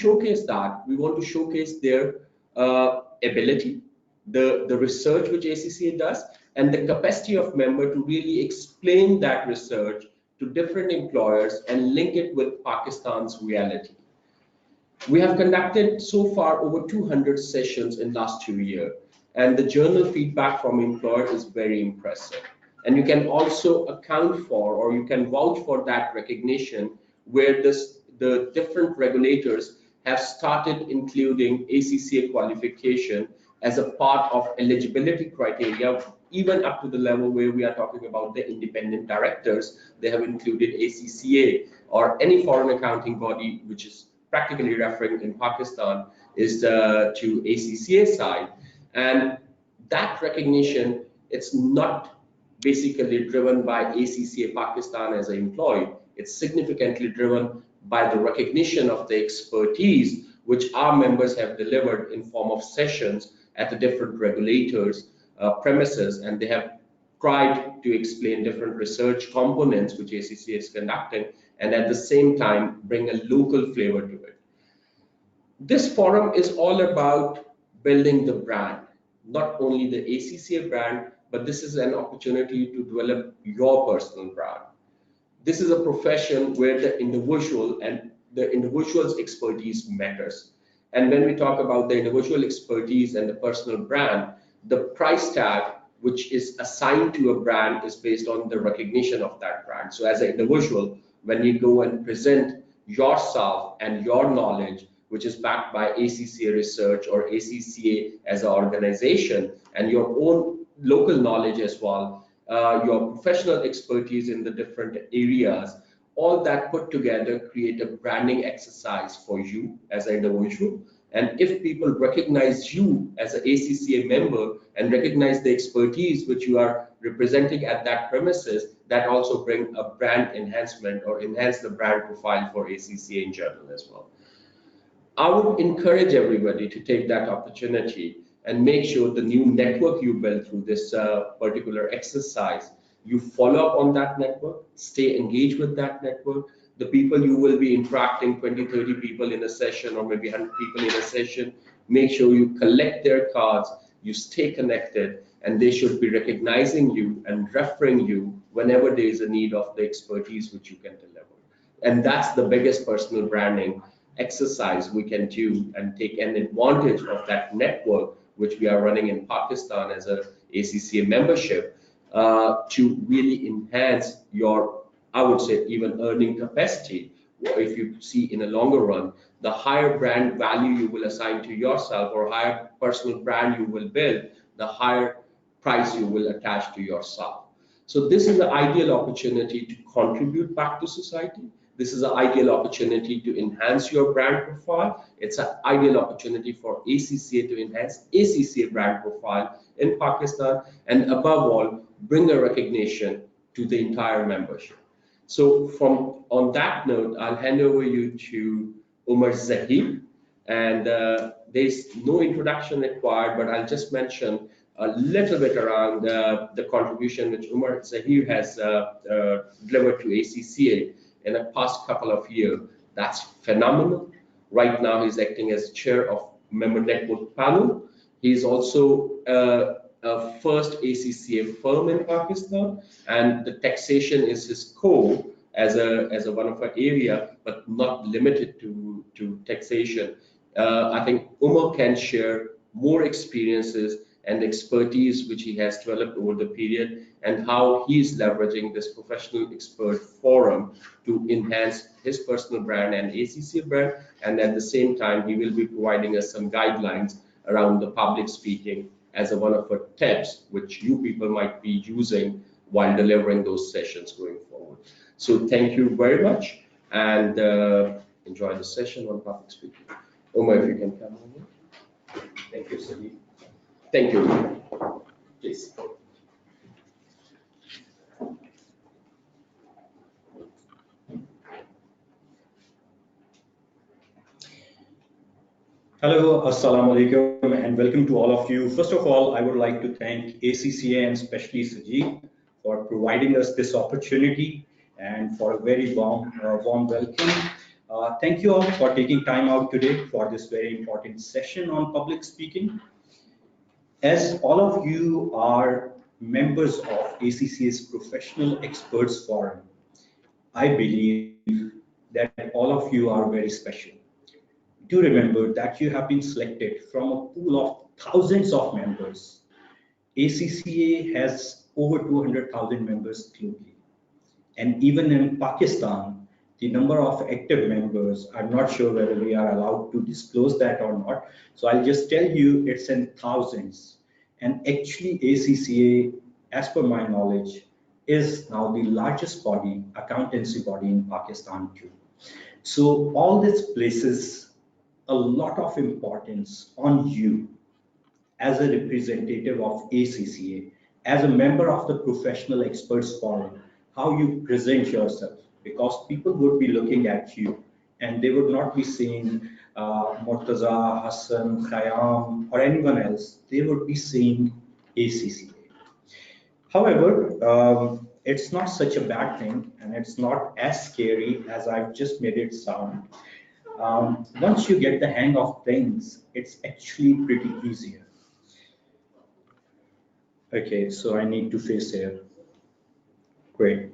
showcase that. We want to showcase their ability, the research which ACCA does, and the capacity of member to really explain that research to different employers and link it with Pakistan's reality. We have conducted so far over 200 sessions in last 2 years, and the journal feedback from employer is very impressive. And you can also account for, or you can vouch for that recognition where the different regulators have started including ACCA qualification as a part of eligibility criteria, even up to the level where we are talking about the independent directors. They have included ACCA, or any foreign accounting body which is practically referring in Pakistan is to ACCA side. And that recognition, it's not basically driven by ACCA Pakistan as an employee. It's significantly driven by the recognition of the expertise which our members have delivered in form of sessions at the different regulators' premises, and they have tried to explain different research components which ACCA is conducting, and at the same time bring a local flavor to it. This forum is all about building the brand, not only the ACCA brand, but this is an opportunity to develop your personal brand. This is a profession where the individual and the individual's expertise matters. And when we talk about the individual expertise and the personal brand, the price tag which is assigned to a brand is based on the recognition of that brand. So as an individual, when you go and present yourself and your knowledge, which is backed by ACCA research or ACCA as an organization, and your own local knowledge as well, your professional expertise in the different areas, all that put together create a branding exercise for you as an individual. And if people recognize you as an ACCA member and recognize the expertise which you are representing at that premises, that also bring a brand enhancement or enhance the brand profile for ACCA in general as well. I would encourage everybody to take that opportunity and make sure the new network you build through this particular exercise, you follow up on that network, stay engaged with that network. The people you will be interacting, 20, 30 people in a session or maybe 100 people in a session, make sure you collect their cards, you stay connected, and they should be recognizing you and referring you whenever there is a need of the expertise which you can deliver. And that's the biggest personal branding exercise we can do, and take an advantage of that network which we are running in Pakistan as a ACCA membership to really enhance your, I would say, even earning capacity. If you see in a longer run, the higher brand value you will assign to yourself or higher personal brand you will build, the higher price you will attach to yourself. So this is the ideal opportunity to contribute back to society. This is an ideal opportunity to enhance your brand profile. It's an ideal opportunity for ACCA to enhance ACCA brand profile in Pakistan, and above all, bring a recognition to the entire membership. So on that note, I'll hand over you to Umar Zahir, and there's no introduction required, but I'll just mention a little bit around the contribution which Umar Zahir has delivered to ACCA in the past couple of years. That's phenomenal. Right now, he's acting as chair of Member Network Panel. He's also a first ACCA firm in Pakistan, and the taxation is his core as a one of our area, but not limited to taxation. I think Umar can share more experiences and expertise which he has developed over the period, and how he's leveraging this professional expert forum to enhance his personal brand and ACCA brand. And at the same time, he will be providing us some guidelines around the public speaking as one of our tips, which you people might be using while delivering those sessions going forward. So thank you very much, and enjoy the session on public speaking. Umar, if you can come over. Thank you, Sadiq. Thank you. Please. Hello, Assalamu alaikum, and welcome to all of you. First of all, I would like to thank ACCA and especially Sajid for providing us this opportunity and for a very warm welcome. Thank you all for taking time out today for this very important session on public speaking. As all of you are members of ACCA's Professional Experts Forum, I believe that all of you are very special. Do remember that you have been selected from a pool of thousands of members. ACCA has over 200,000 members globally. And even in Pakistan, the number of active members, I'm not sure whether we are allowed to disclose that or not. So I'll just tell you it's in thousands. And actually ACCA, as per my knowledge, is now the largest body, accountancy body in Pakistan too. So all this places a lot of importance on you as a representative of ACCA, as a member of the Professional Experts Forum, how you present yourself, because people would be looking at you and they would not be seeing Murtaza, Hassan, Khayyam, or anyone else. They would be seeing ACCA. However, it's not such a bad thing and it's not as scary as I've just made it sound. Once you get the hang of things, it's actually pretty easier. Okay, so I need to face here. Great.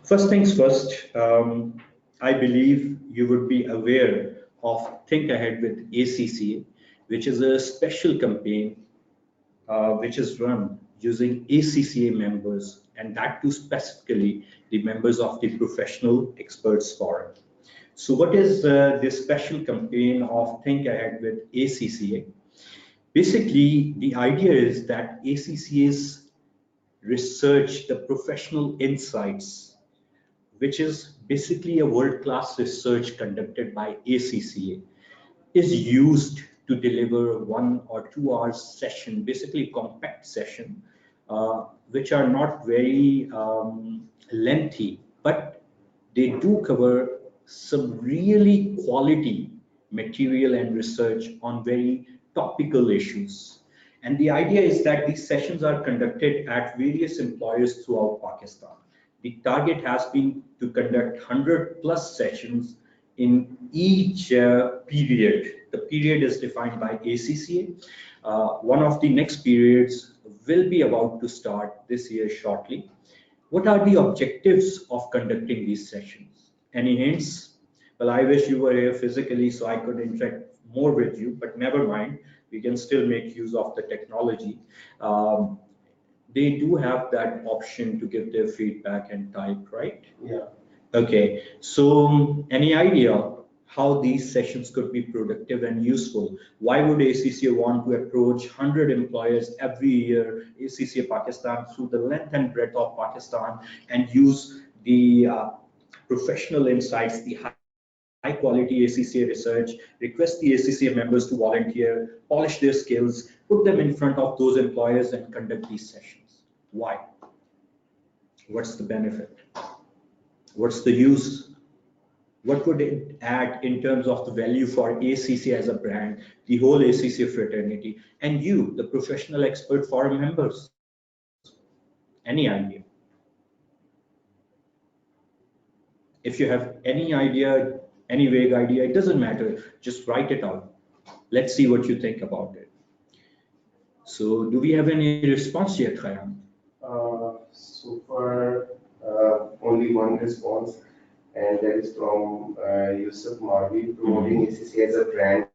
First things first, I believe you would be aware of Think Ahead with ACCA, which is a special campaign which is run using ACCA members, and that too specifically the members of the Professional Experts Forum. So what is this special campaign of Think Ahead with ACCA? Basically, the idea is that ACCA's research, the professional insights, which is basically a world-class research conducted by ACCA, is used to deliver 1 or 2 hours session, basically compact session, which are not very lengthy, but they do cover some really quality material and research on very topical issues. And the idea is that these sessions are conducted at various employers throughout Pakistan. The target has been to conduct 100 plus sessions in each period. The period is defined by ACCA. One of the next periods will be about to start this year shortly. What are the objectives of conducting these sessions? Any hints? Well, I wish you were here physically so I could interact more with you, but never mind. We can still make use of the technology. They do have that option to give their feedback and type, right? Yeah. Okay, so any idea how these sessions could be productive and useful? Why would ACCA want to approach 100 employers every year, ACCA Pakistan, through the length and breadth of Pakistan, and use the professional insights, the high quality ACCA research, request the ACCA members to volunteer, polish their skills, put them in front of those employers and conduct these sessions? Why? What's the benefit? What's the use? What would it add in terms of the value for ACCA as a brand, the whole ACCA fraternity, and you, the Professional Expert Forum members? Any idea? If you have any idea, any vague idea, it doesn't matter, just write it out. Let's see what you think about it. So do we have any response yet, Khayyam? So far, only one response, and that is from Yusuf Marvi, promoting ACCA as a brand.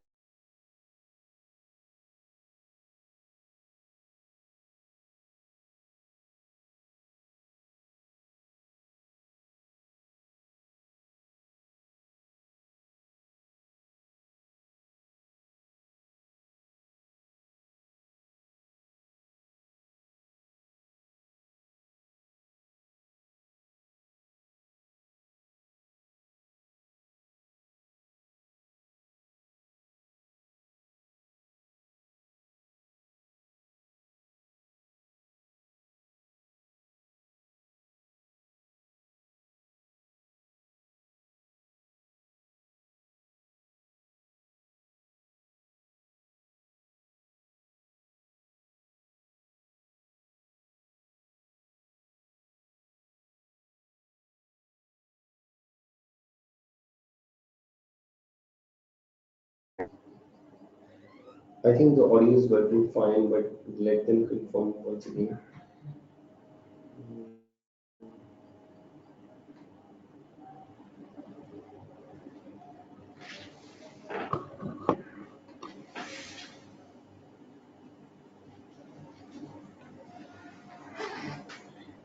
I think the audio is working fine, but let them confirm once again.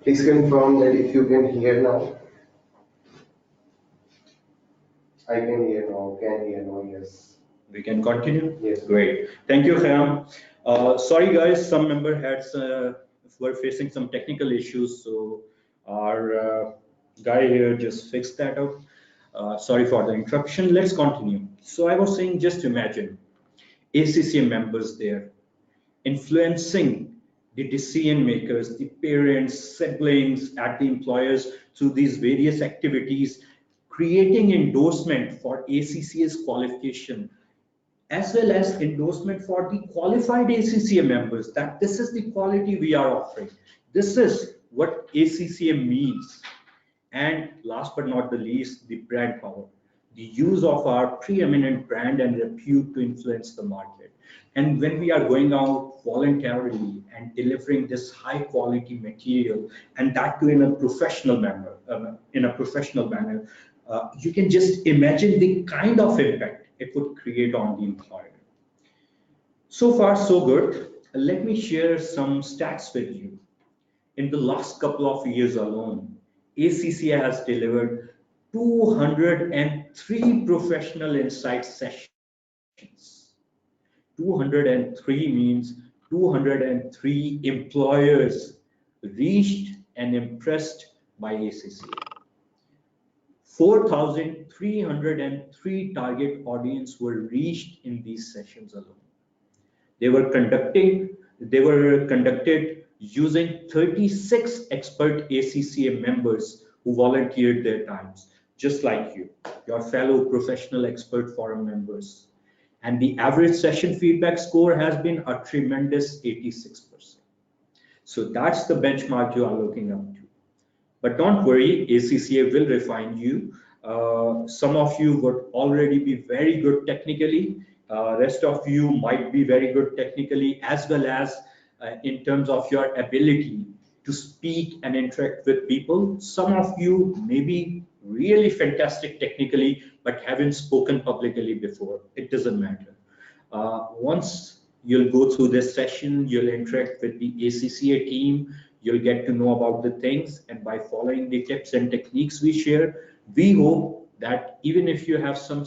Please confirm that if you can hear now. I can hear now, can hear now, yes. We can continue? Yes. Great. Thank you, Khayam. Sorry, guys, some member heads were facing some technical issues, so our guy here just fixed that out. Sorry for the interruption. Let's continue. So I was saying, just imagine ACCA members there influencing the decision makers, the parents, siblings at the employers through these various activities, creating endorsement for ACCA's qualification, as well as endorsement for the qualified ACCA members, that this is the quality we are offering. This is what ACCA means. And last but not the least, the brand power, the use of our preeminent brand and repute to influence the market. And when we are going out voluntarily and delivering this high quality material, and that too in a professional manner, you can just imagine the kind of impact it would create on the employer. So far, so good. Let me share some stats with you. In the last couple of years alone, ACCA has delivered 203 professional insight sessions. 203 means 203 employers reached and impressed by ACCA. 4,303 target audience were reached in these sessions alone. They were conducted using 36 expert ACCA members who volunteered their times, just like you, your fellow professional expert forum members. And the average session feedback score has been a tremendous 86%. So that's the benchmark you are looking up to. But don't worry, ACCA will refine you. Some of you would already be very good technically. Rest of you might be very good technically, as well as in terms of your ability to speak and interact with people. Some of you may be really fantastic technically, but haven't spoken publicly before. It doesn't matter. Once you'll go through this session, you'll interact with the ACCA team, you'll get to know about the things, and by following the tips and techniques we share, we hope that even if you have some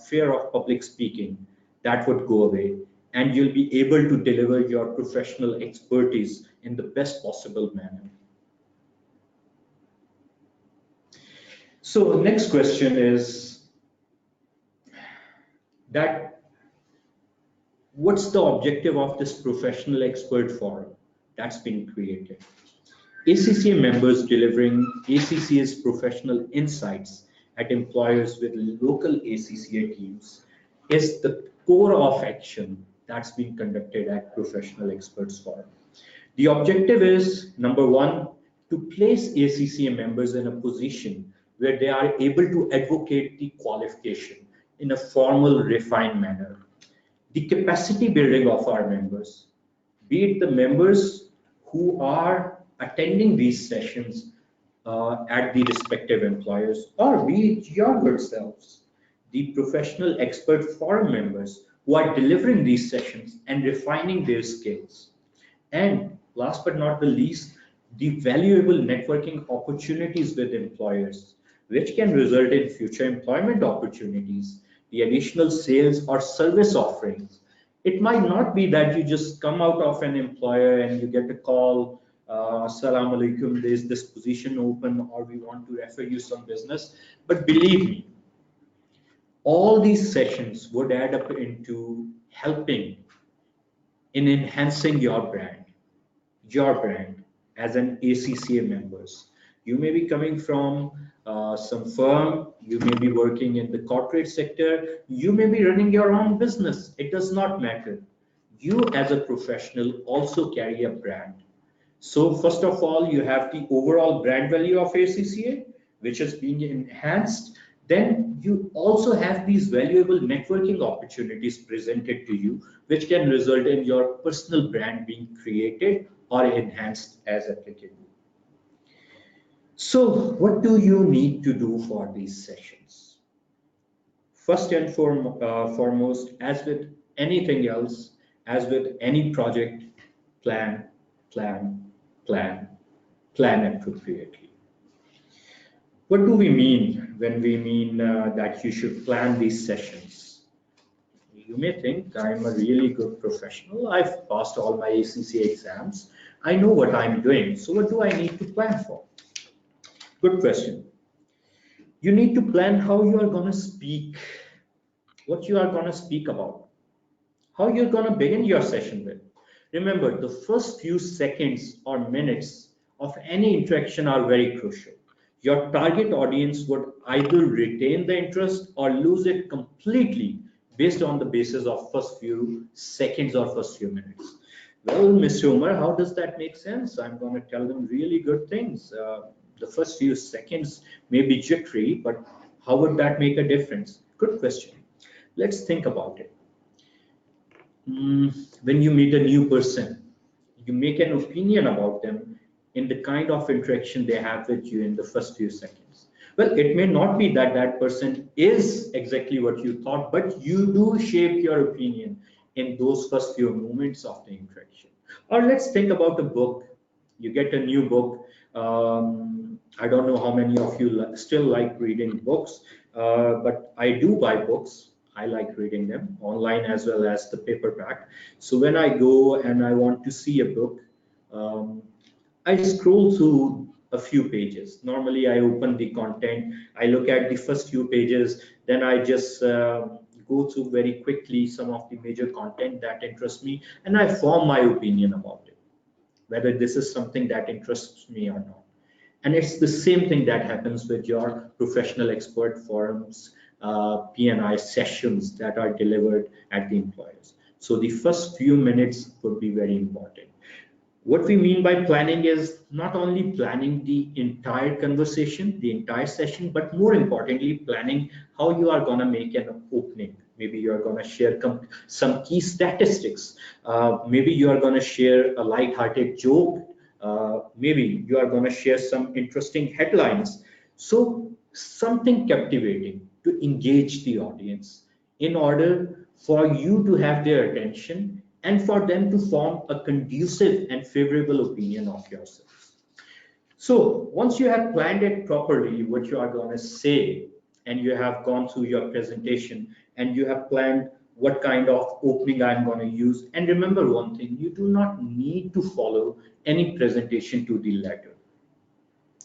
fear of public speaking, that would go away, and you'll be able to deliver your professional expertise in the best possible manner. So the next question is that what's the objective of this professional expert forum that's been created? ACCA members delivering ACCA's professional insights at employers with local ACCA teams is the core of action that's been conducted at Professional Experts Forum. The objective is, number one, to place ACCA members in a position where they are able to advocate the qualification in a formal, refined manner. The capacity building of our members, be it the members who are attending these sessions at the respective employers, or be it your good selves, the professional expert forum members who are delivering these sessions and refining their skills. And last but not the least, the valuable networking opportunities with employers, which can result in future employment opportunities, the additional sales or service offerings. It might not be that you just come out of an employer and you get a call, Assalamu alaikum, there's this position open, or we want to refer you some business. But believe me, all these sessions would add up into helping in enhancing your brand as an ACCA members. You may be coming from some firm, you may be working in the corporate sector, you may be running your own business. It does not matter. You as a professional also carry a brand. So first of all, you have the overall brand value of ACCA, which is being enhanced. then you also have these valuable networking opportunities presented to you, which can result in your personal brand being created or enhanced as applicable. So what do you need to do for these sessions? First and foremost, as with anything else, as with any project, plan, plan, plan, plan appropriately. What do we mean when we mean that you should plan these sessions? You may think I'm a really good professional. I've passed all my ACCA exams. I know what I'm doing. So what do I need to plan for? Good question. You need to plan how you are going to speak, what you are going to speak about, how you're going to begin your session with. Remember, the first few seconds or minutes of any interaction are very crucial. Your target audience would either retain the interest or lose it completely based on the basis of first few seconds or first few minutes. Well, Mr. Umar, how does that make sense? I'm going to tell them really good things. The first few seconds may be jittery, but how would that make a difference? Good question. Let's think about it. When you meet a new person, you make an opinion about them in the kind of interaction they have with you in the first few seconds. Well, it may not be that that person is exactly what you thought, but you do shape your opinion in those first few moments of the interaction. Or let's think about a book. You get a new book. I don't know how many of you still like reading books, but I do buy books. I like reading them online as well as the paperback. So when I go and I want to see a book, I scroll through a few pages. Normally, I open the content, I look at the first few pages, then I just go through very quickly some of the major content that interests me, and I form my opinion about it, whether this is something that interests me or not. And it's the same thing that happens with your professional expert forums, P&I sessions that are delivered at the employers. So the first few minutes would be very important. What we mean by planning is not only planning the entire conversation, the entire session, but more importantly, planning how you are going to make an opening. Maybe you are going to share some key statistics. Maybe you are going to share a light-hearted joke. Maybe you are going to share some interesting headlines. So something captivating to engage the audience in order for you to have their attention and for them to form a conducive and favorable opinion of yourselves. So once you have planned it properly, what you are going to say, and you have gone through your presentation, and you have planned what kind of opening I'm going to use. And remember one thing, you do not need to follow any presentation to the letter.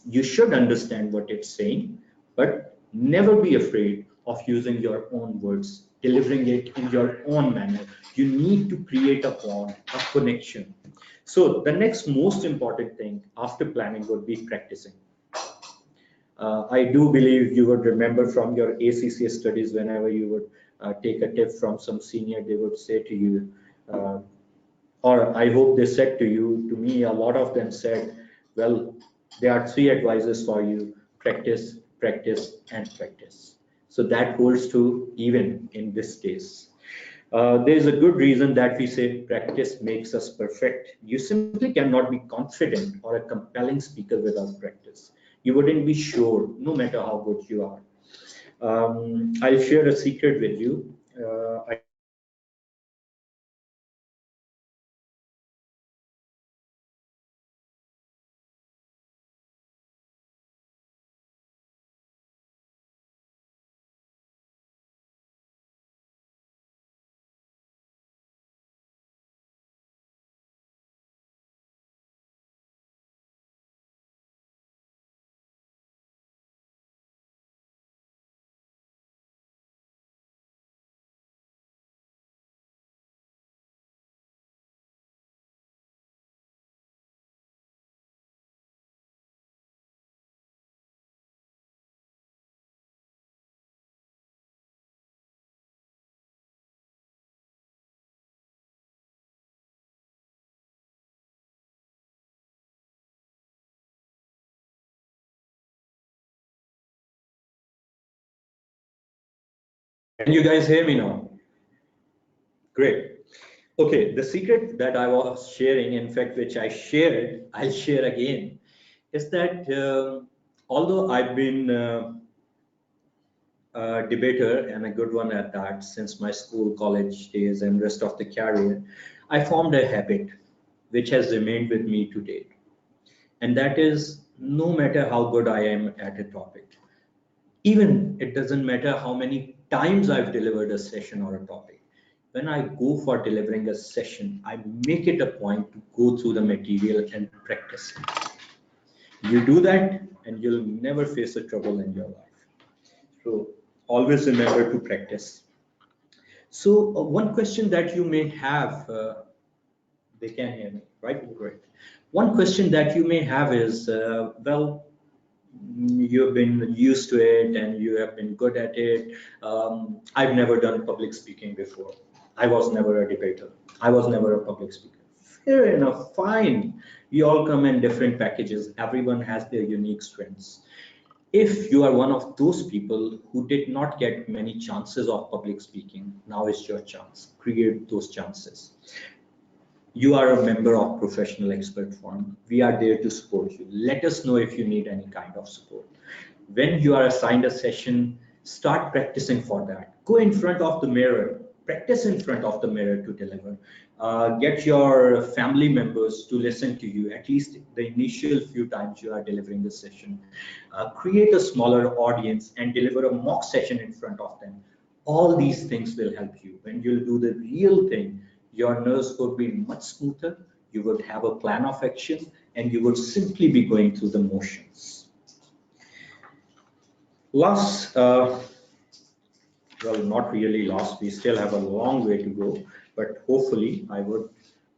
You should understand what it's saying, but never be afraid of using your own words, delivering it in your own manner. You need to create a bond, a connection. So the next most important thing after planning would be practicing. I do believe you would remember from your ACCA studies, whenever you would take a tip from some senior, they would say to you, or I hope they said to you, to me, a lot of them said, well, there are three advices for you: practice, practice, and practice. So that holds true even in this case. There's a good reason that we say practice makes us perfect. You simply cannot be confident or a compelling speaker without practice. You wouldn't be sure, no matter how good you are. I'll share a secret with you. I Can you guys hear me now? Great. Okay, the secret that I was sharing, in fact, which I shared, I'll share again, is that although I've been a debater and a good one at that since my school, college days, and rest of the career, I formed a habit which has remained with me to date. And that is no matter how good I am at a topic, even it doesn't matter how many times I've delivered a session or a topic. When I go for delivering a session, I make it a point to go through the material and practice it. You do that and you'll never face a trouble in your life. So always remember to practice. So one question that you may have, they can hear me, right? Great. One question that you may have is, well, you've been used to it and you have been good at it. I've never done public speaking before. I was never a debater. I was never a public speaker. Fair enough, fine. We all come in different packages. Everyone has their unique strengths. If you are one of those people who did not get many chances of public speaking, now is your chance. Create those chances. You are a member of Professional Expert Forum. We are there to support you. Let us know if you need any kind of support. When you are assigned a session, start practicing for that. Go in front of the mirror. Practice in front of the mirror to deliver. Get your family members to listen to you, at least the initial few times you are delivering the session. Create a smaller audience and deliver a mock session in front of them. All these things will help you. When you'll do the real thing, your nerves would be much smoother, you would have a plan of action, and you would simply be going through the motions. Last, well, not really last, we still have a long way to go, but hopefully I would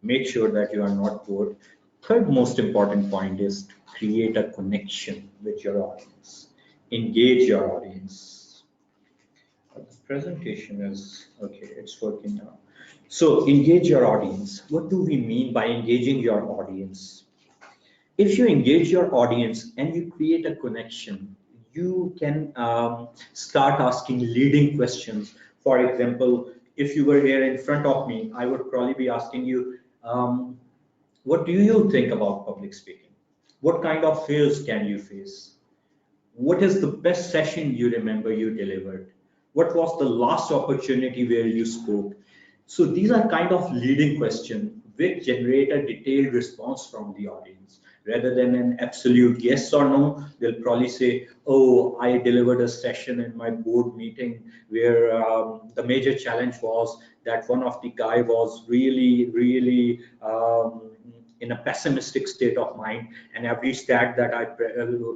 make sure that you are not bored. Third most important point is to create a connection with your audience. Engage your audience. The presentation is, okay, it's working now. So engage your audience. What do we mean by engaging your audience? If you engage your audience and you create a connection, you can start asking leading questions. For example, if you were here in front of me, I would probably be asking you, what do you think about public speaking? What kind of fears can you face? What is the best session you remember you delivered? What was the last opportunity where you spoke? So these are kind of leading questions which generate a detailed response from the audience. Rather than an absolute yes or no, they'll probably say, oh, I delivered a session in my board meeting where the major challenge was that one of the guy was really in a pessimistic state of mind, and every stat that I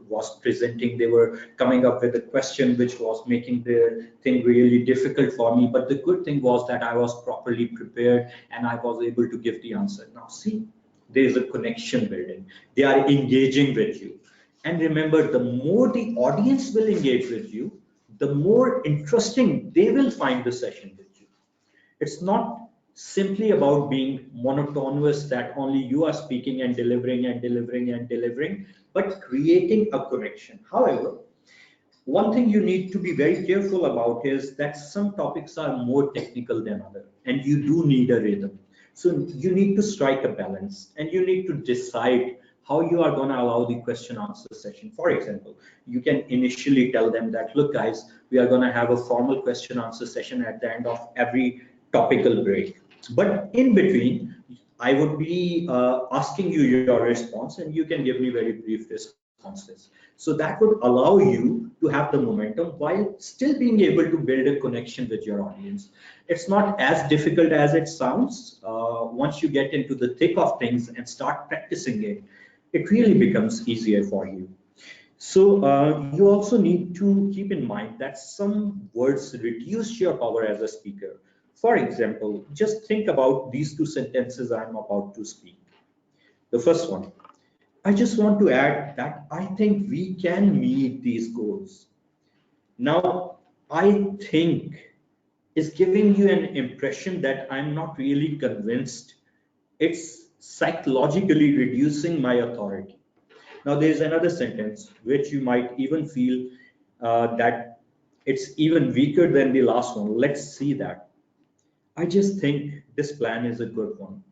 was presenting, they were coming up with a question which was making the thing really difficult for me. But the good thing was that I was properly prepared and I was able to give the answer. Now see, there is a connection building. They are engaging with you. And remember, the more the audience will engage with you, the more interesting they will find the session with you. It's not simply about being monotonous that only you are speaking and delivering and delivering and delivering, but creating a connection. However, one thing you need to be very careful about is that some topics are more technical than others, and you do need a rhythm. So you need to strike a balance, and you need to decide how you are going to allow the question answer session. For example, you can initially tell them that, look guys, we are going to have a formal question answer session at the end of every topical break. But in between, I would be asking you your response, and you can give me very brief responses. So that would allow you to have the momentum while still being able to build a connection with your audience. It's not as difficult as it sounds. Once you get into the thick of things and start practicing it, it really becomes easier for you. So you also need to keep in mind that some words reduce your power as a speaker. For example, just think about these two sentences I'm about to speak. The first one, I just want to add that I think we can meet these goals. Now, I think is giving you an impression that I'm not really convinced. It's psychologically reducing my authority. Now, there's another sentence which you might even feel that It's even weaker than the last one. Let's see that. I just think this plan is a good one.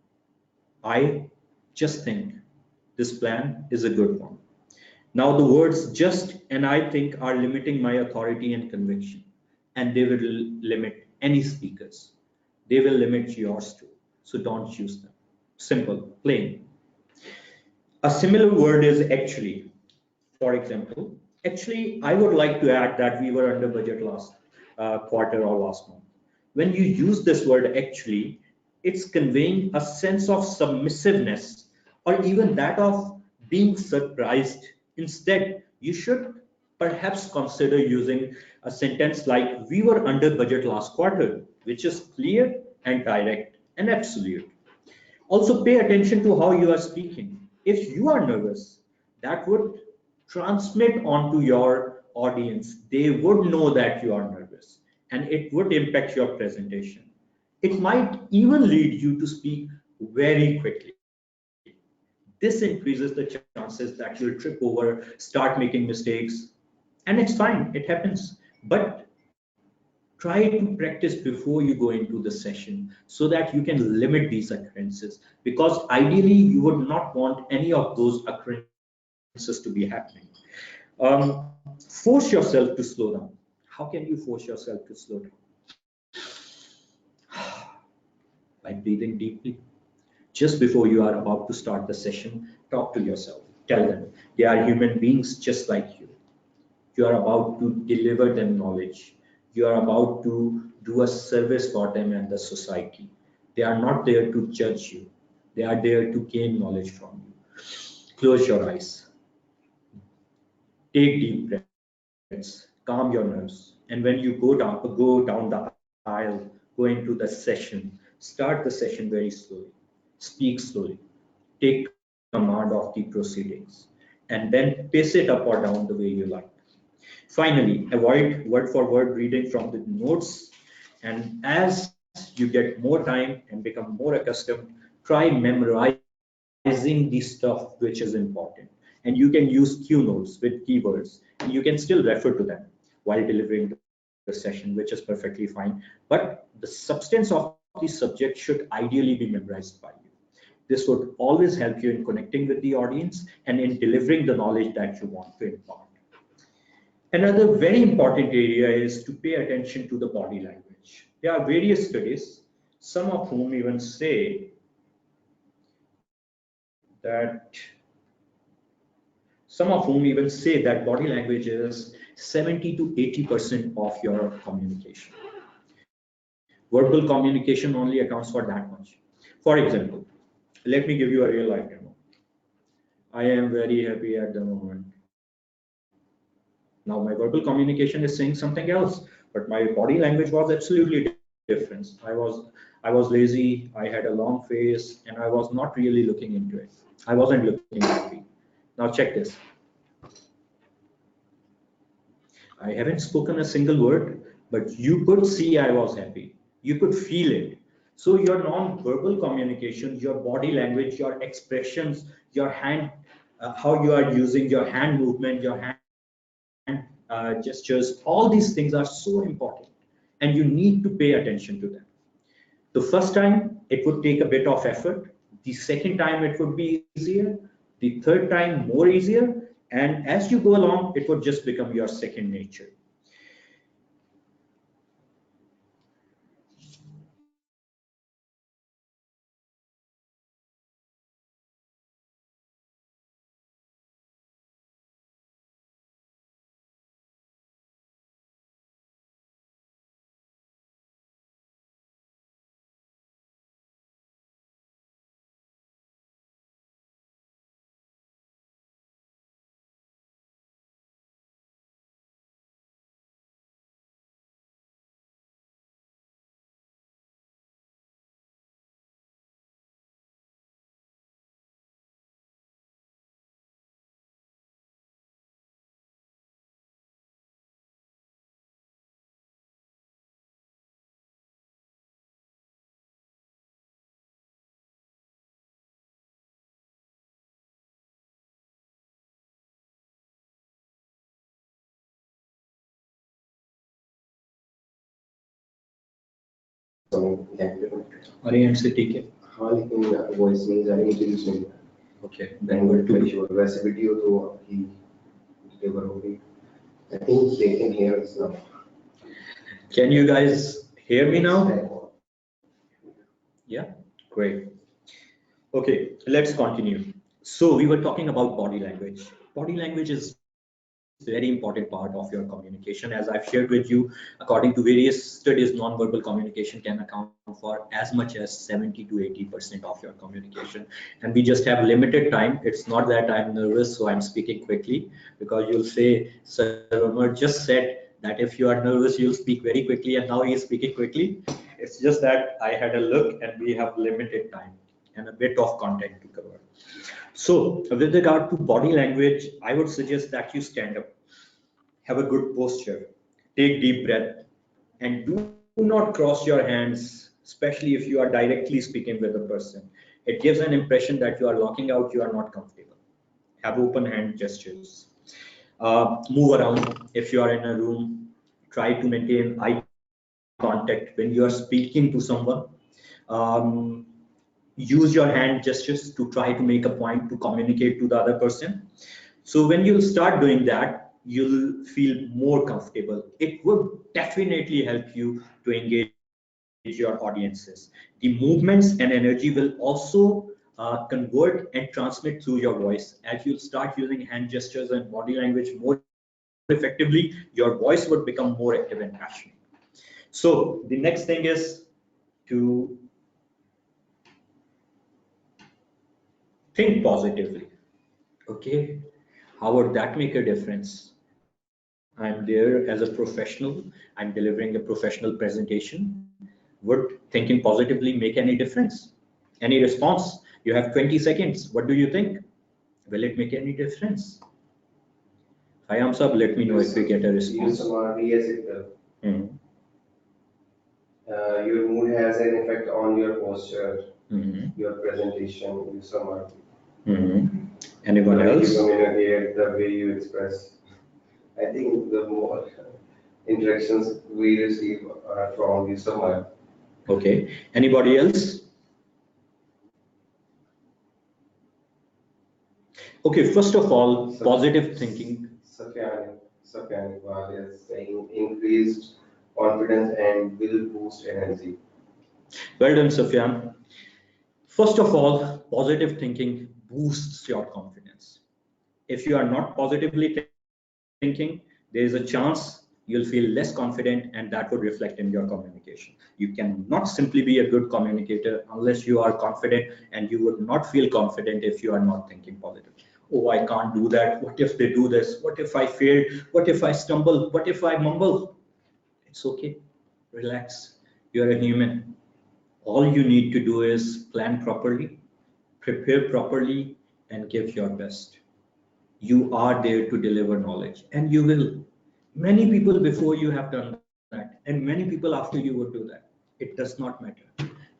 I just think this plan is a good one. Now, the words just and I think are limiting my authority and conviction, and they will limit any speakers. They will limit yours too. So don't use them. Simple, plain. A similar word is actually. For example, actually, I would like to add that we were under budget last quarter or last month. When you use this word actually, it's conveying a sense of submissiveness or even that of being surprised. Instead, you should perhaps consider using a sentence like we were under budget last quarter, which is clear and direct and absolute. Also, pay attention to how you are speaking. If you are nervous, that would transmit onto your audience. They would know that you are nervous and it would impact your presentation. It might even lead you to speak very quickly. This increases the chances that you'll trip over, start making mistakes, and it's fine, it happens. But try to practice before you go into the session so that you can limit these occurrences, because ideally you would not want any of those occurrences to be happening. Force yourself to slow down. How can you force yourself to slow down? By breathing deeply. Just before you are about to start the session, talk to yourself. Tell them they are human beings just like you. You are about to deliver them knowledge. You are about to do a service for them and the society. They are not there to judge you. They are there to gain knowledge from you. Close your eyes. Take deep breaths. Calm your nerves. And when you go down the aisle, go into the session, start the session very slowly. Speak slowly. Take command of the proceedings. And then pace it up or down the way you like. Finally, avoid word for word reading from the notes. And as you get more time and become more accustomed, try memorizing the stuff which is important. And you can use Q notes with keywords. And you can still refer to them while delivering the session, which is perfectly fine. But the substance of the subject should ideally be memorized by you. This would always help you in connecting with the audience and in delivering the knowledge that you want to impart. Another very important area is to pay attention to the body language. There are various studies, some of whom even say that body language is 70 to 80% of your communication. Verbal communication only accounts for that much. For example, let me give you a real life demo. I am very happy at the moment. Now my verbal communication is saying something else, but my body language was absolutely different. I was lazy, I had a long face, and I was not really looking into it. I wasn't looking happy. Now check this. I haven't spoken a single word, but you could see I was happy. You could feel it. So your non-verbal communication, your body language, your expressions, your hand, how you are using your hand movement, your hand gestures, all these things are so important and you need to pay attention to them. The first time it would take a bit of effort. The second time it would be easier. The third time more easier. And as you go along, it would just become your second nature. Audience से ठीक है? हाँ लेकिन voice नहीं जा रही, introduce नहीं हुआ। Okay, then then we'll good make to sure वैसे वीडियो तो अभी डिलीवर हो गई। I think they can hear us now. Can you guys hear me now? Yeah, great. Okay, let's continue. So we were talking about body language. Body language is very important part of your communication. As I've shared with you, according to various studies, non-verbal communication can account for as much as 70 to 80% of your communication. And we just have limited time. It's not that I'm nervous, so I'm speaking quickly, because you'll say, Sir Umar just said that if you are nervous, you'll speak very quickly, and now he is speaking quickly. It's just that I had a look and we have limited time and a bit of content to cover. So with regard to body language, I would suggest that you stand up, have a good posture, take deep breath, and do not cross your hands, especially if you are directly speaking with a person. It gives an impression that you are locking out, you are not comfortable. Have open hand gestures. Move around. If you are in a room, try to maintain eye contact when you are speaking to someone. Use your hand gestures to try to make a point to communicate to the other person. So when you'll start doing that, you'll feel more comfortable. It will definitely help you to engage your audiences. The movements and energy will also convert and transmit through your voice. As you'll start using hand gestures and body language more effectively, your voice would become more active and passionate. So the next thing is to think positively. Okay, how would that make a difference? I'm there as a professional, I'm delivering a professional presentation. Would thinking positively make any difference? Any response? You have 20 seconds. What do you think? Will it make any difference? Khayyam Sahab, let me know if we get a response. Yes, it will. Your mood has an effect on your posture, your presentation, your summary. Anyone the way else? You communicate, the way you express. I think the more interactions we receive are from the summary. Okay. Anybody else? Okay, first of all, positive thinking. Safyan Iqbal is saying increased confidence and will boost energy. Well done, Safyan. First of all, positive thinking boosts your confidence. If you are not positively thinking, there is a chance you'll feel less confident, and that would reflect in your communication. You cannot simply be a good communicator unless you are confident, and you would not feel confident if you are not thinking positive. Oh, I can't do that. What if they do this? What if I fail? What if I stumble? What if I mumble? It's okay. Relax. You're a human. All you need to do is plan properly, prepare properly, and give your best. You are there to deliver knowledge, and you will. Many people before you have done that, and many people after you would do that. It does not matter.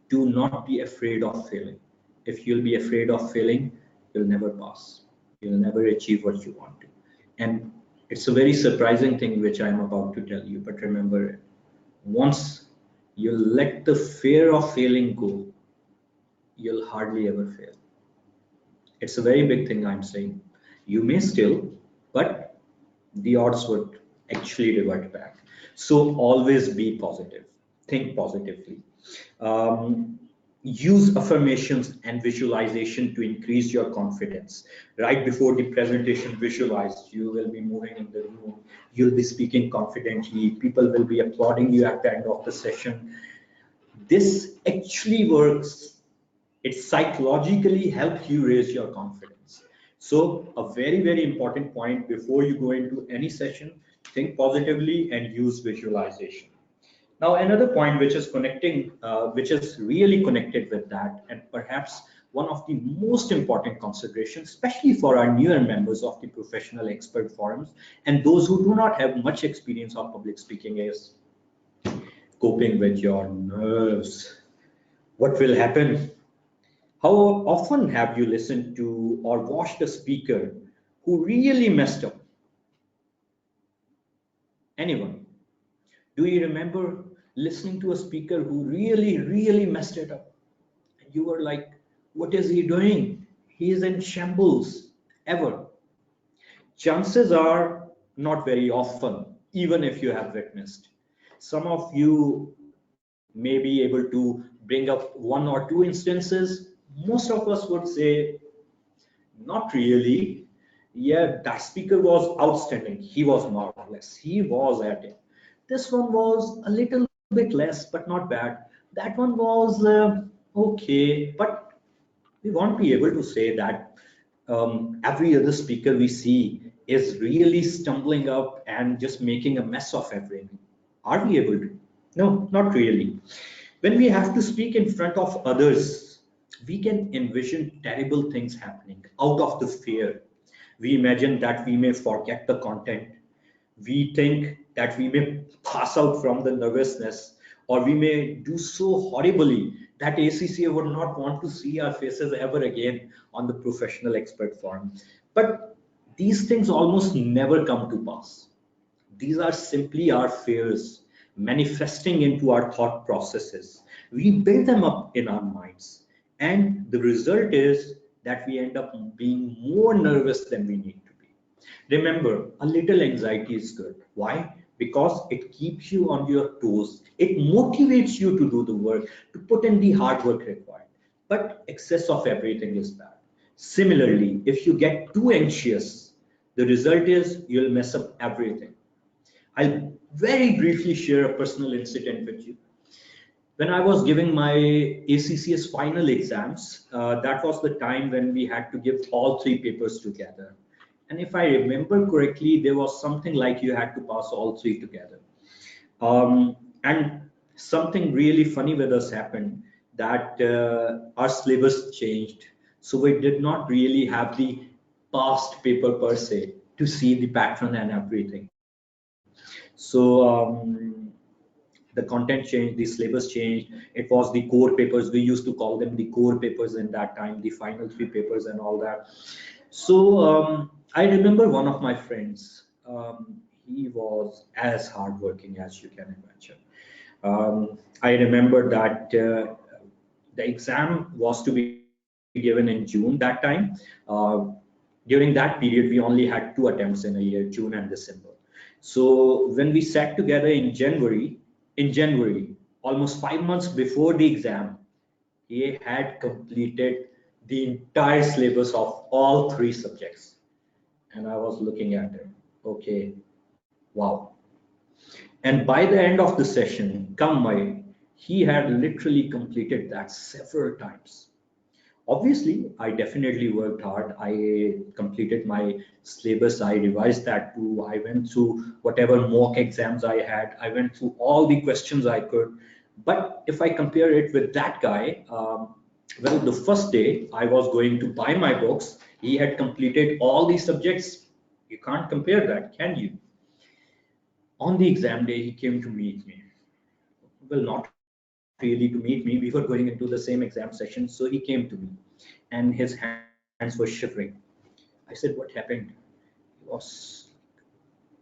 Do not be afraid of failing. If you'll be afraid of failing, you'll never pass. You'll never achieve what you want to. And it's a very surprising thing which I'm about to tell you, but remember it. Once you let the fear of failing go, you'll hardly ever fail. It's a very big thing I'm saying. You may still, but the odds would actually revert back. So always be positive, think positively. Use affirmations and visualization to increase your confidence. Right before the presentation, visualize. You will be moving in the room. You'll be speaking confidently. People will be applauding you at the end of the session. This actually works. It psychologically helps you raise your confidence. So a very, very important point before you go into any session, think positively and use visualization. Now, another point which is connecting, which is really connected with that, and perhaps one of the most important considerations, especially for our newer members of the professional expert forums and those who do not have much experience of public speaking, is coping with your nerves. What will happen? How often have you listened to or watched a speaker who really messed up? Anyone? Do you remember listening to a speaker who really messed it up. And you were like, what is he doing? He is in shambles ever. Chances are not very often, even if you have witnessed. Some of you may be able to bring up one or two instances. Most of us would say, not really. Yeah, that speaker was outstanding. He was marvelous. He was at it. This one was a little bit less, but not bad. That one was okay, but we won't be able to say that every other speaker we see is really stumbling up and just making a mess of everything. Are we able to? No, not really. When we have to speak in front of others, we can envision terrible things happening out of the fear. We imagine that we may forget the content. We think that we may pass out from the nervousness, or we may do so horribly that ACCA would not want to see our faces ever again on the professional expert forum. But these things almost never come to pass. These are simply our fears manifesting into our thought processes. We build them up in our minds, and the result is that we end up being more nervous than we need to be. Remember, a little anxiety is good. Why? Because it keeps you on your toes. It motivates you to do the work, to put in the hard work required. But excess of everything is bad. Similarly, if you get too anxious, the result is you'll mess up everything. I'll very briefly share a personal incident with you. When I was giving my ACCS final exams, that was the time when we had to give all three papers together. And if I remember correctly, there was something like you had to pass all three together. And something really funny with us happened that our syllabus changed. So we did not really have the past paper per se to see the pattern and everything. So the content changed, the syllabus changed. It was the core papers. We used to call them the core papers in that time, the final three papers and all that. So I remember one of my friends. He was as hardworking as you can imagine. I remember that the exam was to be given in June that time. During that period, we only had two attempts in a year, June and December. So when we sat together in January, almost 5 months before the exam, he had completed the entire syllabus of all three subjects. And I was looking at him, okay, wow. And by the end of the session, come May, he had literally completed that several times. Obviously, I definitely worked hard. I completed my syllabus. I revised that too. I went through whatever mock exams I had. I went through all the questions I could. But if I compare it with that guy, well, the first day I was going to buy my books, he had completed all the subjects. You can't compare that, can you? On the exam day, he came to meet me. Well, not really to meet me. We were going into the same exam session, so he came to me, and his hands were shivering. I said, "What happened?" He was,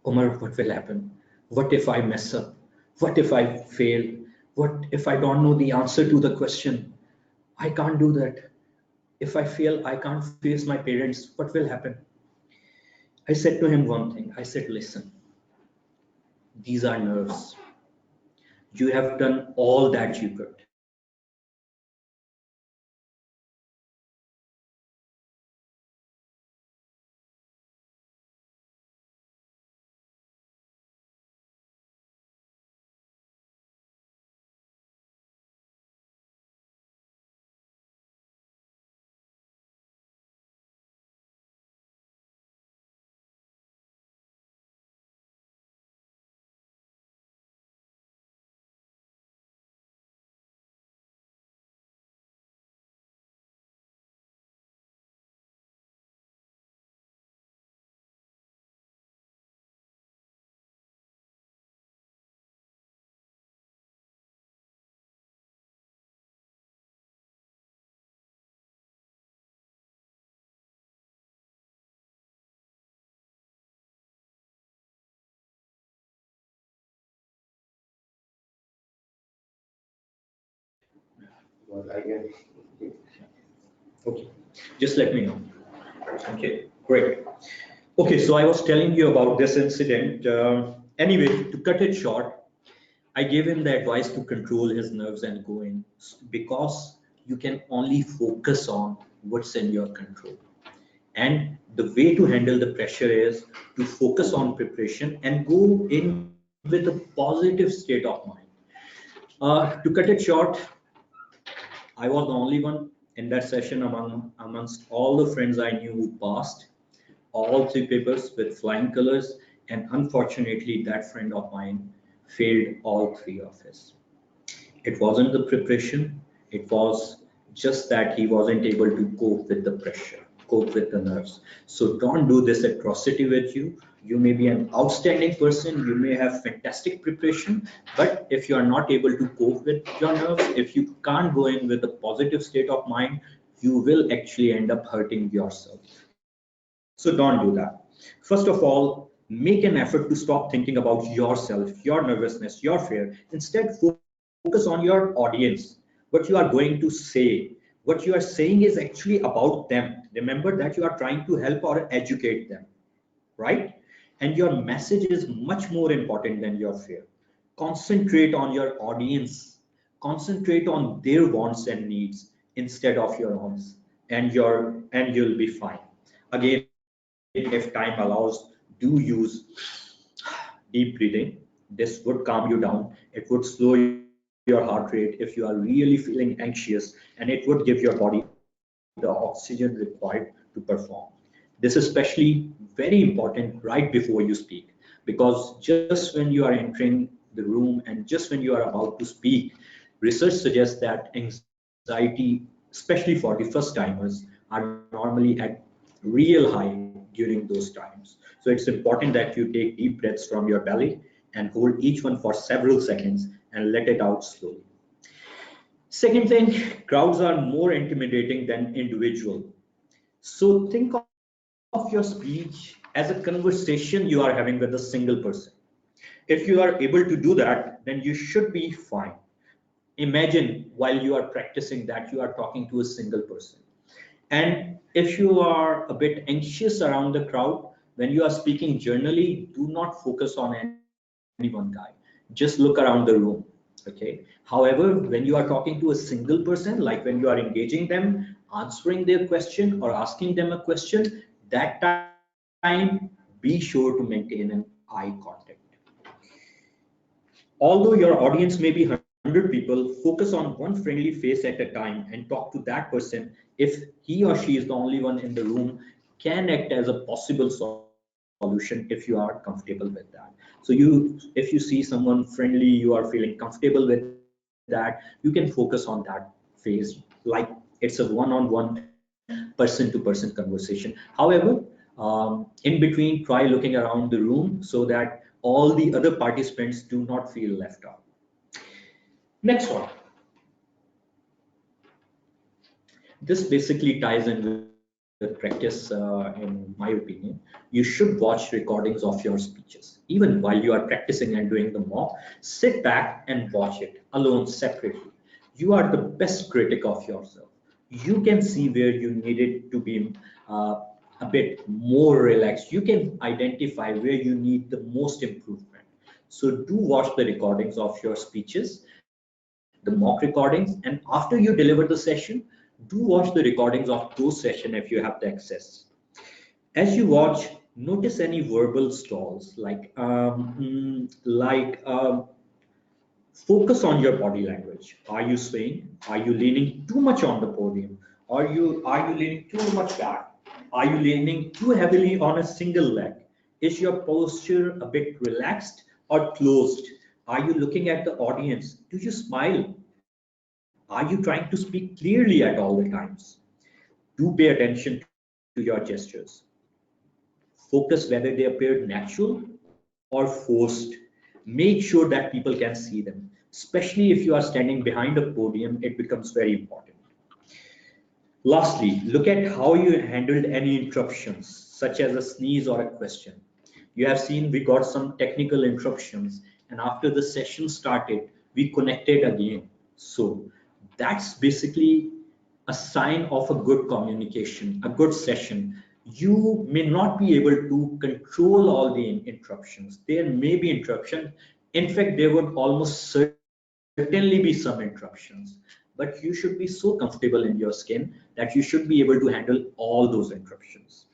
"Omar, what will happen? What if I mess up? What if I fail? What if I don't know the answer to the question? I can't do that. If I fail, I can't face my parents. What will happen?" I said to him one thing. I said, "Listen, these are nerves. You have done all that you could. You have tried your best. You have completed all the subjects. Now just take a deep breath, relax, and Well, I can. Okay, just let me know. Okay, great. Okay, so I was telling you about this incident. Anyway, to cut it short, I gave him the advice to control his nerves and go in, because you can only focus on what's in your control. And the way to handle the pressure is to focus on preparation and go in with a positive state of mind. To cut it short, I was the only one in that session amongst all the friends I knew who passed all three papers with flying colors, and unfortunately, that friend of mine failed all three of his. It wasn't the preparation, it was just that he wasn't able to cope with the pressure, cope with the nerves. So don't do this atrocity with you. You may be an outstanding person, you may have fantastic preparation, but if you are not able to cope with your nerves, if you can't go in with a positive state of mind, you will actually end up hurting yourself. So don't do that. First of all, make an effort to stop thinking about yourself, your nervousness, your fear. Instead, focus on your audience, what you are going to say. What you are saying is actually about them. Remember that you are trying to help or educate them, right? And your message is much more important than your fear. Concentrate on your audience, concentrate on their wants and needs instead of your own, and you'll be fine. Again, if time allows, do use deep breathing. This would calm you down. It would slow your heart rate if you are really feeling anxious, and it would give your body the oxygen required to perform. This is especially very important right before you speak, because just when you are entering the room and just when you are about to speak, research suggests that anxiety, especially for the first timers, are normally at real high during those times. So it's important that you take deep breaths from your belly and hold each one for several seconds and let it out slowly. Second thing, crowds are more intimidating than individual. So think of your speech as a conversation you are having with a single person. If you are able to do that, then you should be fine. Imagine while you are practicing that you are talking to a single person. And if you are a bit anxious around the crowd, when you are speaking generally, do not focus on any one guy. Just look around the room. Okay. However, when you are talking to a single person, like when you are engaging them, answering their question or asking them a question, that time be sure to maintain an eye contact. Although your audience may be 100 people, focus on one friendly face at a time and talk to that person. If he or she is the only one in the room, can act as a possible solution if you are comfortable with that. So if you see someone friendly, you are feeling comfortable with that, you can focus on that phase, like it's a one-on-one person-to-person conversation. However, in between, try looking around the room so that all the other participants do not feel left out. Next one. This basically ties in with practice, in my opinion. You should watch recordings of your speeches. Even while you are practicing and doing the mock, sit back and watch it alone, separately. You are the best critic of yourself. You can see where you needed to be a bit more relaxed. You can identify where you need the most improvement. So do watch the recordings of your speeches, the mock recordings, and after you deliver the session, do watch the recordings of those sessions if you have the access. As you watch, notice any verbal stalls, focus on your body language. Are you swaying? Are you leaning too much on the podium? Are you leaning too much back? Are you leaning too heavily on a single leg? Is your posture a bit relaxed or closed? Are you looking at the audience? Do you smile? Are you trying to speak clearly at all the times? Do pay attention to your gestures. Focus whether they appear natural or forced. Make sure that people can see them. Especially if you are standing behind a podium, it becomes very important. Lastly, look at how you handled any interruptions, such as a sneeze or a question. You have seen we got some technical interruptions, and after the session started, we connected again. So That's basically a sign of a good communication, a good session. You may not be able to control all the interruptions. There may be interruption. In fact, there would almost certainly be some interruptions, but you should be so comfortable in your skin that you should be able to handle all those interruptions.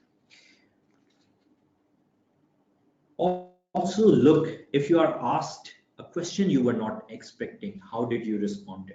Also, look, if you are asked a question you were not expecting, how did you respond?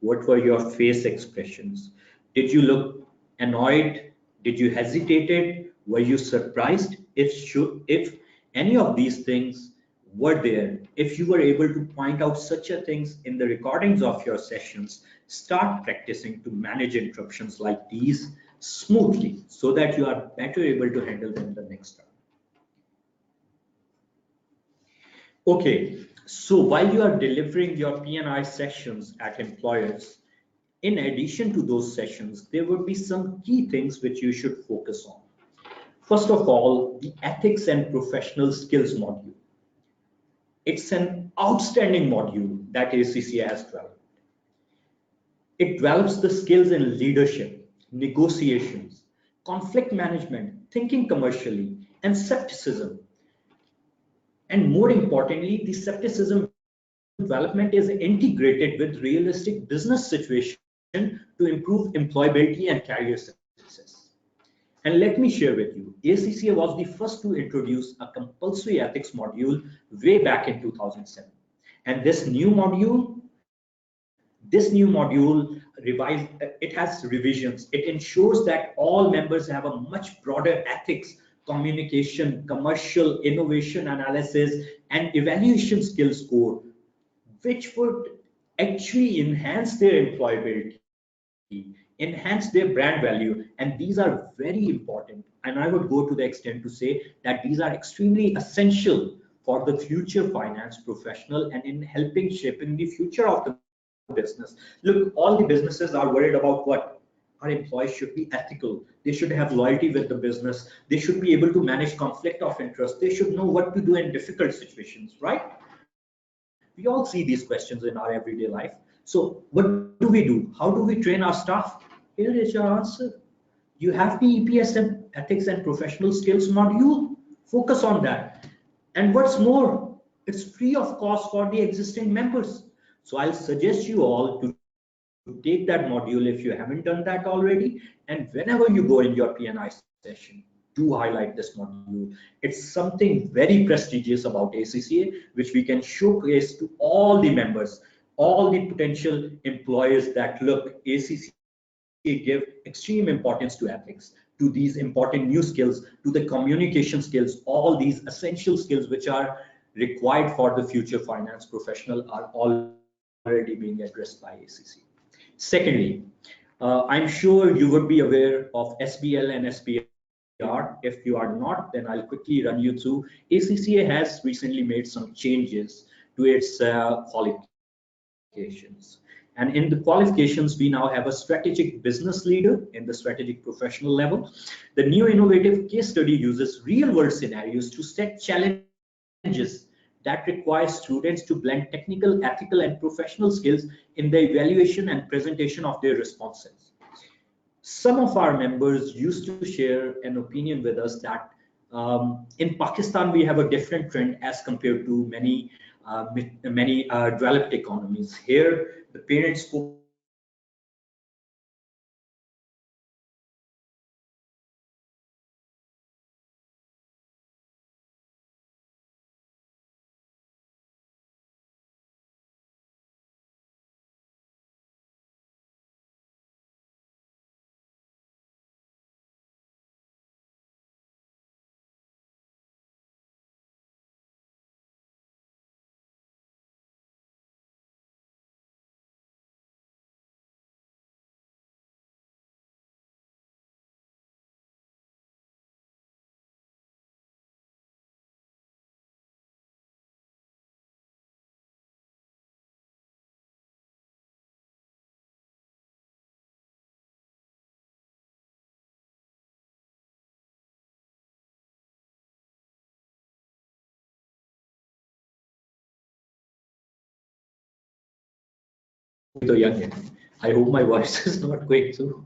What were your face expressions? Did you look annoyed? Did you hesitated? Were you surprised? If any of these things were there, if you were able to point out such a things in the recordings of your sessions, start practicing to manage interruptions like these smoothly so that you are better able to handle them the next time. Okay, so while you are delivering your P&I sessions at employers, in addition to those sessions, there would be some key things which you should focus on. First of all, the ethics and professional skills module. It's an outstanding module that ACCA has developed. It develops the skills in leadership, negotiations, conflict management, thinking commercially, and skepticism. And more importantly, the skepticism development is integrated with realistic business situation to improve employability and career success. And let me share with you, ACCA was the first to introduce a compulsory ethics module way back in 2007. And this new module revised, it has revisions. It ensures that all members have a much broader ethics, communication, commercial, innovation analysis, and evaluation skills core, which would actually enhance their employability, enhance their brand value. And these are very important. And I would go to the extent to say that these are extremely essential for the future finance professional and in helping shaping the future of the business. Look, all the businesses are worried about what? Our employees should be ethical. They should have loyalty with the business. They should be able to manage conflict of interest. They should know what to do in difficult situations, right? We all see these questions in our everyday life. So what do we do? How do we train our staff? Here is your answer. You have the EPSM ethics and professional skills module. Focus on that. And what's more, it's free of cost for the existing members. So I'll suggest you all to take that module if you haven't done that already. And whenever you go in your P&I session, do highlight this module. It's something very prestigious about ACCA, which we can showcase to all the members, all the potential employers that look, ACCA give extreme importance to ethics, to these important new skills, to the communication skills, all these essential skills which are required for the future finance professional are already being addressed by ACCA. Secondly, I'm sure you would be aware of SBL and SPR. If you are not, then I'll quickly run you through. ACCA has recently made some changes to its qualifications. And in the qualifications, we now have a strategic business leader in the strategic professional level. The new innovative case study uses real-world scenarios to set challenges that require students to blend technical, ethical, and professional skills in the evaluation and presentation of their responses. Some of our members used to share an opinion with us that in Pakistan we have a different trend as compared to many developed economies. Here, the parents focus the young. I hope my voice is not going through.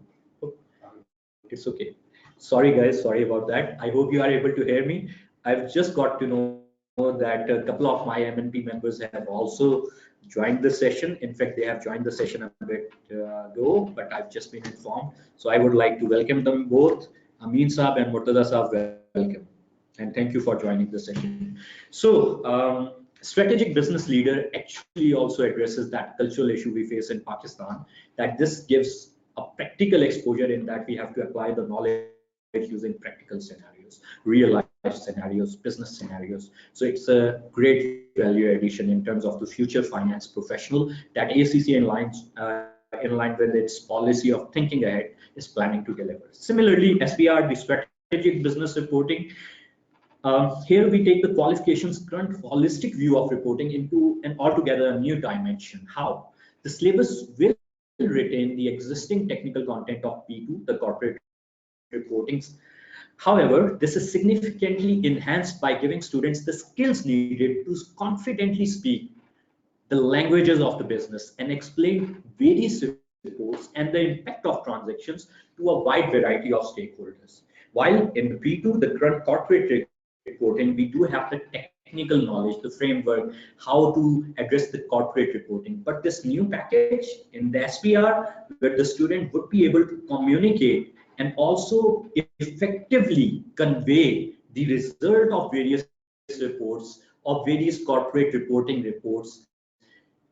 It's okay. Sorry guys, sorry about that. I hope you are able to hear me. I've just got to know that a couple of my MNP members have also joined the session. In fact, they have joined the session a bit ago, but I've just been informed. So I would like to welcome them both, Amin Saab and Murtada Saab, welcome. And thank you for joining the session. So, strategic business leader actually also addresses that cultural issue we face in Pakistan, that this gives a practical exposure in that we have to apply the knowledge using practical scenarios, real life scenarios, business scenarios. So it's a great value addition in terms of the future finance professional that ACC in line with its policy of thinking ahead is planning to deliver. Similarly, SBR, the strategic business reporting, here we take the qualifications current holistic view of reporting into an altogether new dimension. How? The syllabus will retain the existing technical content of P2, the corporate reportings. However, this is significantly enhanced by giving students the skills needed to confidently speak the languages of the business and explain various reports and the impact of transactions to a wide variety of stakeholders. While in the P2, the current corporate reporting, we do have the technical knowledge, the framework, how to address the corporate reporting. But this new package in the SPR, where the student would be able to communicate and also effectively convey the result of various reports, of various corporate reporting reports,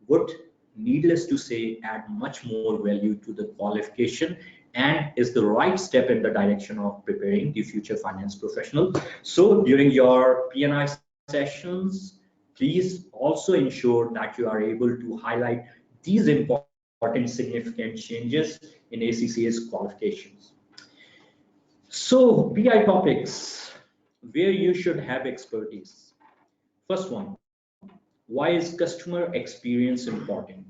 would, needless to say, add much more value to the qualification and is the right step in the direction of preparing the future finance professional. So during your PNI sessions, please also ensure that you are able to highlight these important significant changes in ACCA's qualifications. So PI topics where you should have expertise. First one, why is customer experience important?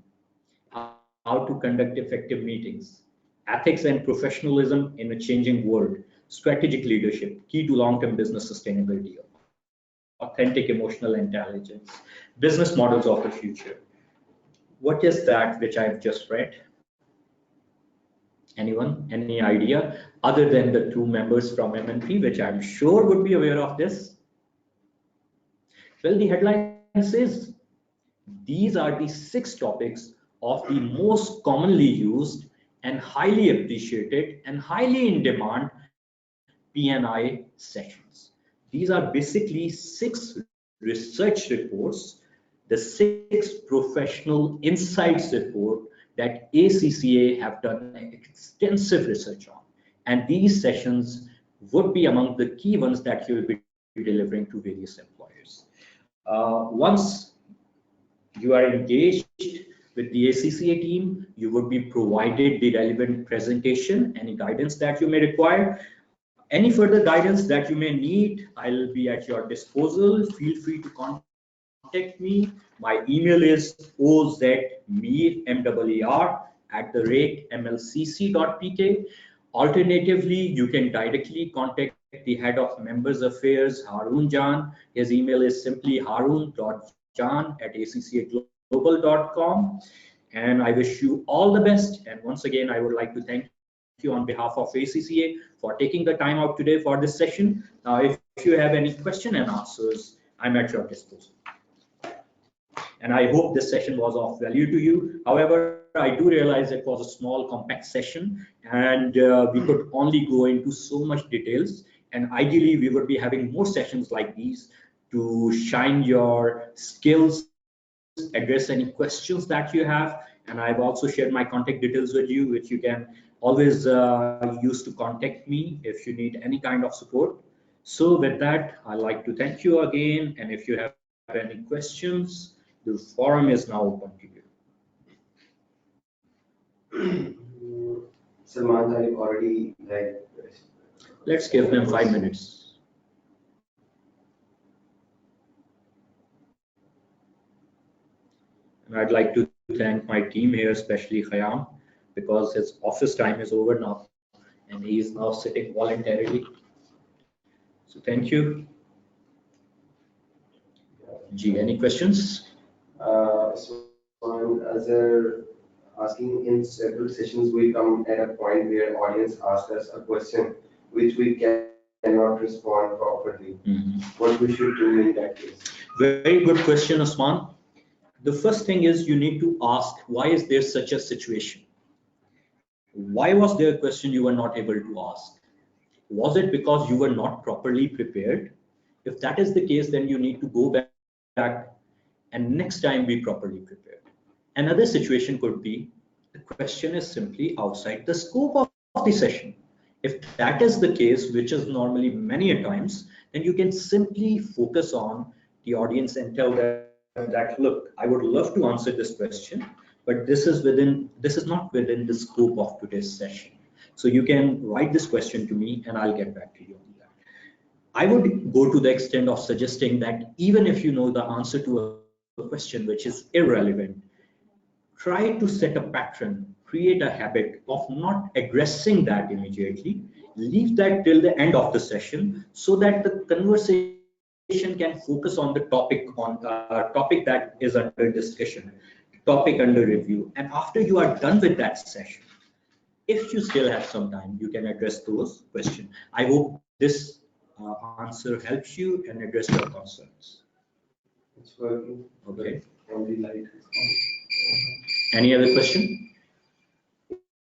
How to conduct effective meetings, ethics and professionalism in a changing world, strategic leadership, key to long-term business sustainability, authentic emotional intelligence, business models of the future. What is that which I've just read? Anyone? Any idea? Other than the two members from MNP, which I'm sure would be aware of this? Well, the headline says these are the 6 topics of the most commonly used and highly appreciated and highly in demand PNI sessions. These are basically 6 research reports, the 6 professional insights report that ACCA have done extensive research on. And these sessions would be among the key ones that you will be delivering to various employers. Once you are engaged with the ACCA team, you would be provided the relevant presentation, any guidance that you may require. Any further guidance that you may need, I'll be at your disposal. Feel free to contact me. My email is ozmeer@mlcc.pk. Alternatively, you can directly contact the head of members affairs, Harun Jan. His email is simply harun.jan@accaglobal.com. And I wish you all the best. And once again, I would like to thank you on behalf of ACCA for taking the time out today for this session. Now, if you have any question and answers, I'm at your disposal. And I hope this session was of value to you. However, I do realize it was a small, compact session, and we could only go into so much details. And ideally, we would be having more sessions like these to shine your skills, address any questions that you have. And I've also shared my contact details with you, which you can always use to contact me if you need any kind of support. So with that, I'd like to thank you again. And if you have any questions, the forum is now open to you. Salman, I already like. Let's give them 5 minutes. And I'd like to thank my team here, especially Khayyam, because his office time is over now, and he is now sitting voluntarily. So thank you. G, any questions? So, Azhar asking in several sessions, we come at a point where audience asks us a question which we cannot respond properly. What we should do in that case? Very good question, Osman. The first thing is you need to ask, why is there such a situation? Why was there a question you were not able to ask? Was it because you were not properly prepared? If that is the case, then you need to go back and next time be properly prepared. Another situation could be the question is simply outside the scope of the session. If that is the case, which is normally many a times, then you can simply focus on the audience and tell them that, look, I would love to answer this question, but this is not within the scope of today's session. So you can write this question to me and I'll get back to you on that. I would go to the extent of suggesting that even if you know the answer to a question which is irrelevant, try to set a pattern, create a habit of not addressing that immediately, leave that till the end of the session so that the conversation can focus on the topic that is under discussion, topic under review. And after you are done with that session, if you still have some time, you can address those questions. I hope this answer helps you and address your concerns. It's working. Okay. Only light is on. Any other question?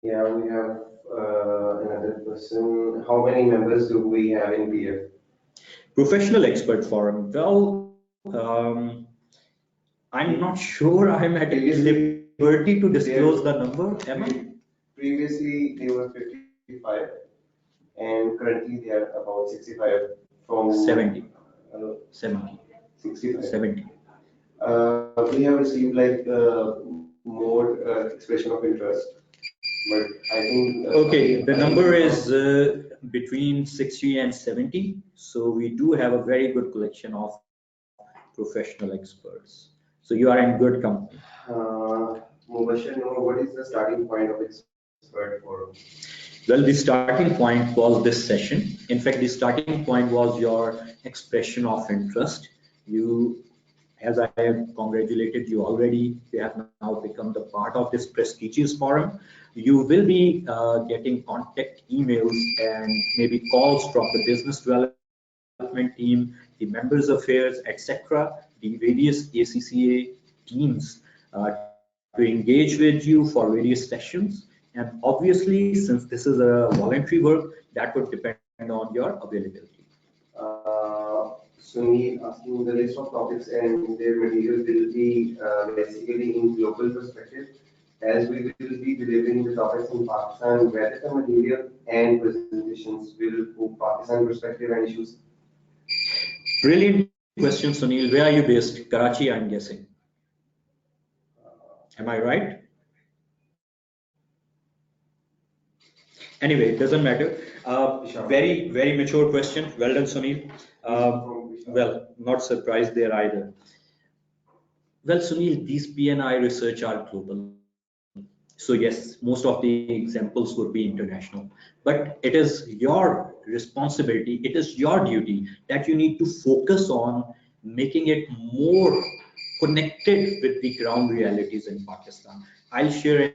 Yeah, we have another question. How many members do we have in PF? Professional Expert Forum. Well, I'm not sure I'm at liberty to disclose the number. Am I? Previously, they were 55, and currently they are about 65 from 70. 70. 65. 70. We have received like more expression of interest, but I think. Okay, the number is between 60 and 70. So we do have a very good collection of professional experts. So you are in good company. Mubashir, what is the starting point of expert forum? Well, the starting point was this session. In fact, the starting point was your expression of interest. You, as I have congratulated you already, you have now become the part of this prestigious forum. You will be getting contact emails and maybe calls from the business development team, the members affairs, etc., the various ACCA teams to engage with you for various sessions. And obviously, since this is a voluntary work, that would depend on your availability. Sunil asking the list of topics and their materials will be basically in global perspective, as we will be delivering the topics in Pakistan, whether the material and presentations will put Pakistan perspective and issues. Brilliant question, Sunil. Where are you based? Karachi, I'm guessing. Am I right? Anyway, it doesn't matter. Very, very mature question. Well done, Sunil. Well, not surprised there either. Well, Sunil, these PNI research are global. So yes, most of the examples would be international, but it is your responsibility, it is your duty that you need to focus on making it more connected with the ground realities in Pakistan. I'll share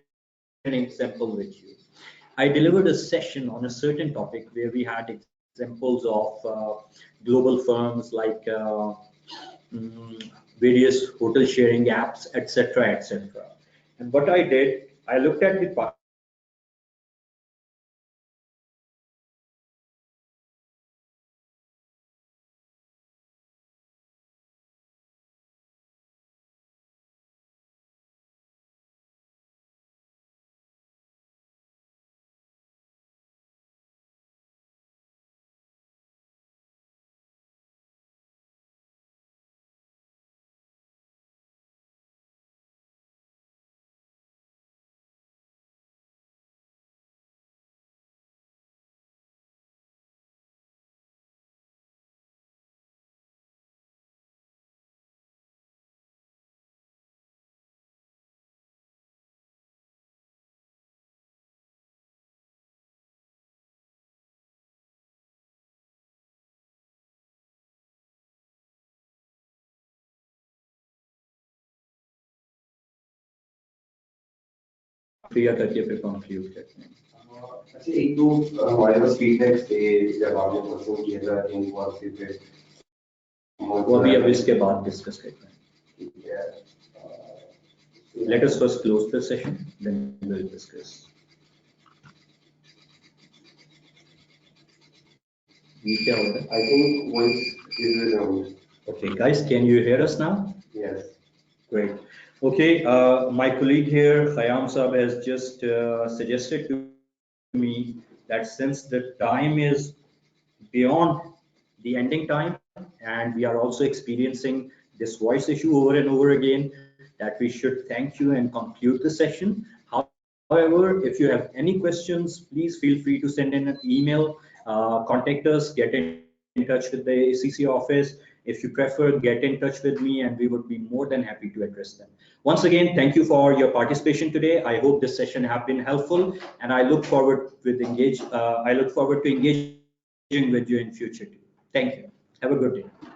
an example with you. I delivered a session on a certain topic where we had examples of global firms like various hotel sharing apps, etc., etc. And what I did, I looked at the clear करके फिर conclude करते हैं। अच्छा, एक तो हमारे पास feedback थे जब आपने क्वेश्चन किया था इन पॉलिसी पे, वो भी अब इसके बाद डिस्कस करते हैं। ठीक है। Let us first close the session, then we will discuss. ये क्या हो रहा है? I think voice is resumed. Okay, guys, can you hear us now? Yes. Great. Okay, my colleague here, Khayyam Saab, has just suggested to me that since the time is beyond the ending time and we are also experiencing this voice issue over and over again, that we should thank you and conclude the session. However, if you have any questions, please feel free to send in an email, contact us, get in touch with the ACC office. If you prefer, get in touch with me and we would be more than happy to address them. Once again, thank you for your participation today. I hope this session have been helpful and I look forward to engaging with you in future too. Thank you. Have a good day.